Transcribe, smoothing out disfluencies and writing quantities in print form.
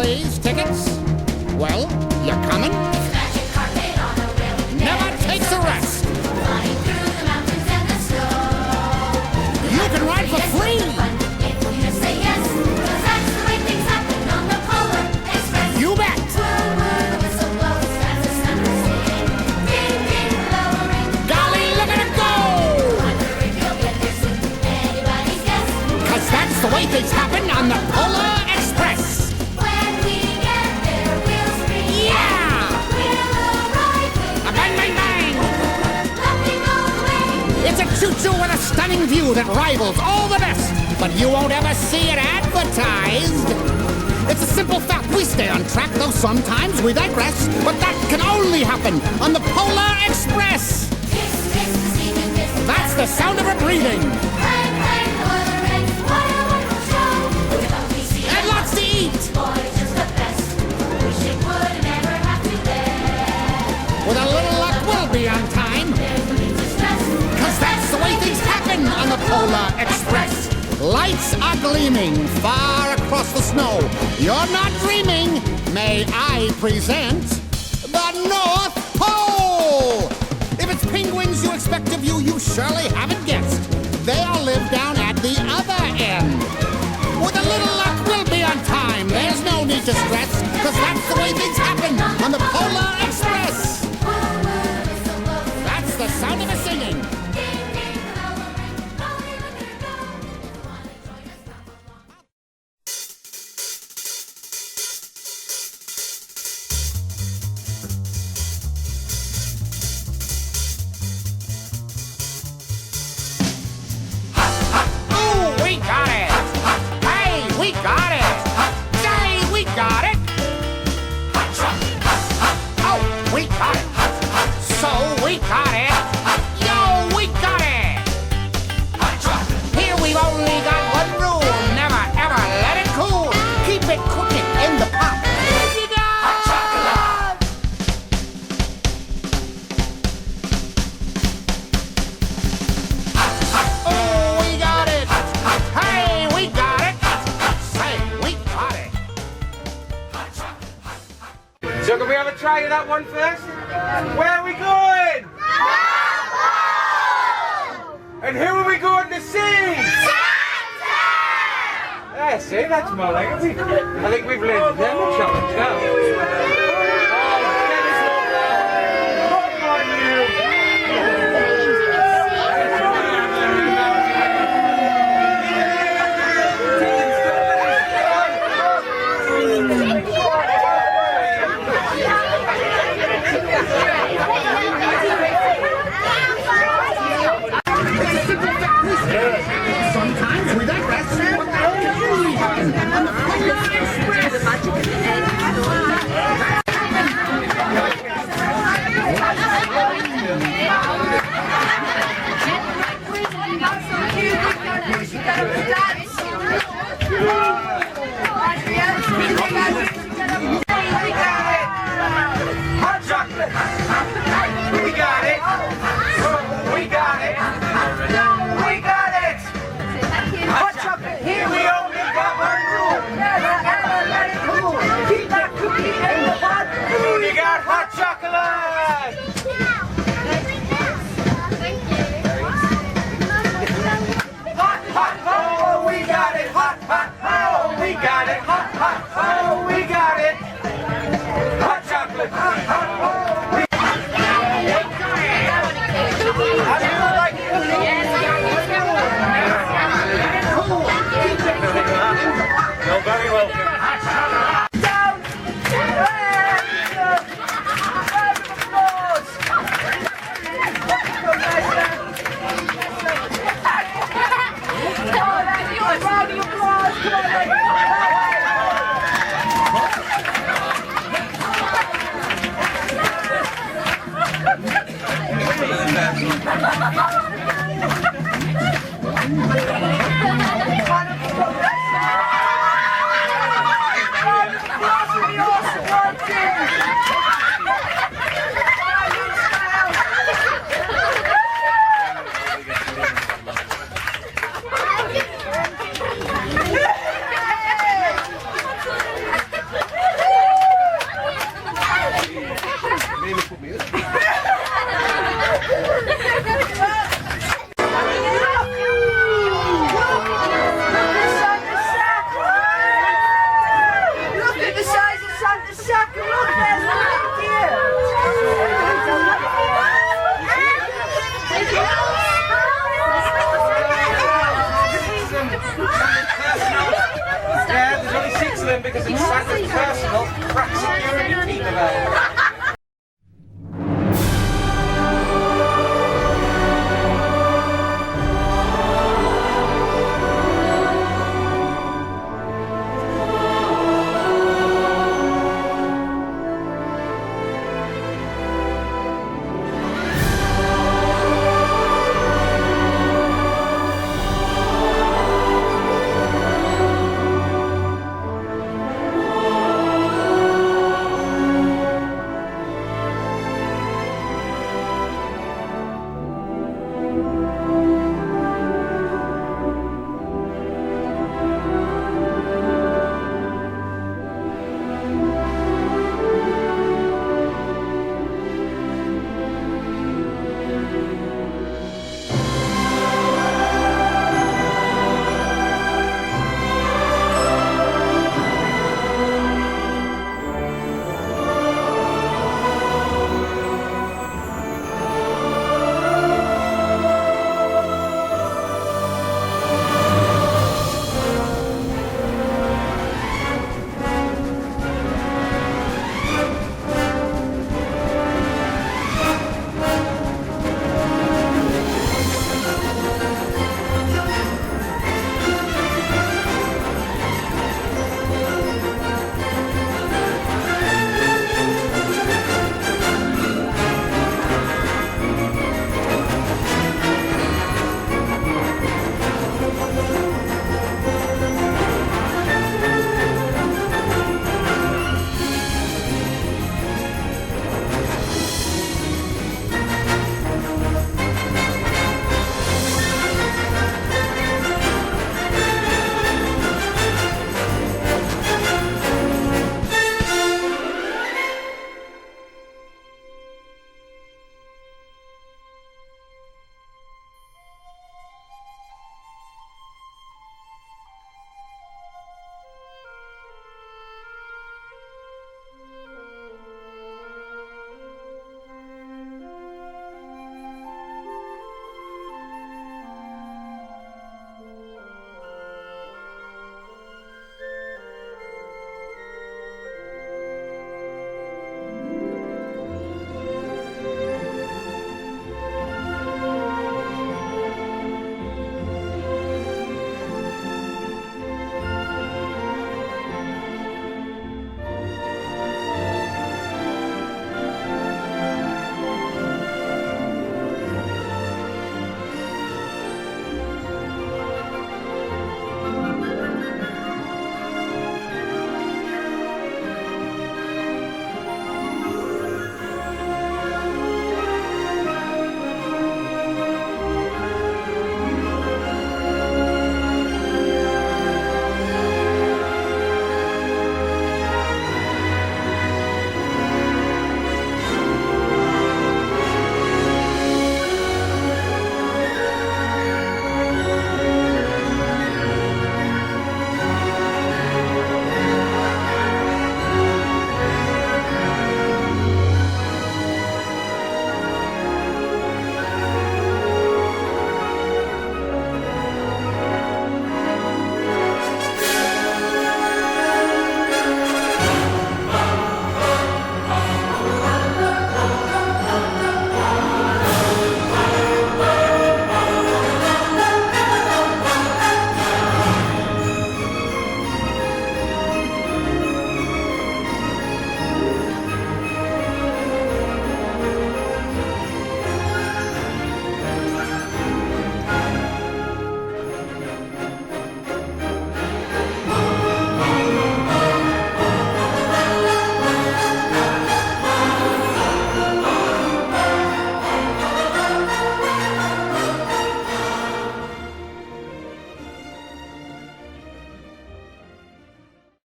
please. Tickets? Well, you coming? Magic carpet on a rail. Never takes a rest. Flying through the mountains and the snow. You can ride for free. If you just say yes, 'cause that's the way things happen on the Polar Express. You bet. The whistle blows as the sun is singing. Ding, ding, lowering. Golly, look at it go! Wonder if you'll get there soon. Anybody's guess. 'Cause that's the way things happen on the Polar Express. When we get there, we'll scream. Yeah! We'll arrive with A bang, bang, bang! laughing all the way. It's a choo-choo with a stunning view that rivals all the best. But you won't ever see it advertised. It's a simple fact. We stay on track, though sometimes we digress. But that can only happen on the Polar Express. Kiss, kiss the steaming kiss. That's the sound of her breathing. Clang, clang, the weather ends. What a wonderful show. With all we see And lots to eat. boy, just the best. Wish it would never have to end. With a little luck, we'll be on time. There's no need to stress. 'Cause that's the way things happen on the Polar Express. Lights are gleaming far across the snow. You're not dreaming. May I present the North Pole? If it's penguins you expect to view, you surely haven't guessed. They all live down at the other end. With a little luck, we'll be on time. There's no need to stress, 'cause that's the way things happen on the Polar Express. Whistle blows. That's the sound of a singing. Ding, ding, the bell will ring. Golly, look at her go. If you want to join us, come along. Ooh, we got it! Hey, we got it! Say, we got it! Oh, we got it! So, we got it! Yo, we got it! Here we've only got one rule. Never, ever let it cool. Keep it cooking in the pot. Oh, we got it! Hey, we got it! Say, we got it! So can we have a try of that one first? Where are we going? And who are we going to see? Yeah, see, that's more like it. I think we've learned them a challenge now. Oh, Dennis, come on, you. Sometimes we digress, but that can only happen on the Polar Express. Santa Shack, look, there's Yeah, there's only 6 of them because it's Santa's personal crack security team available.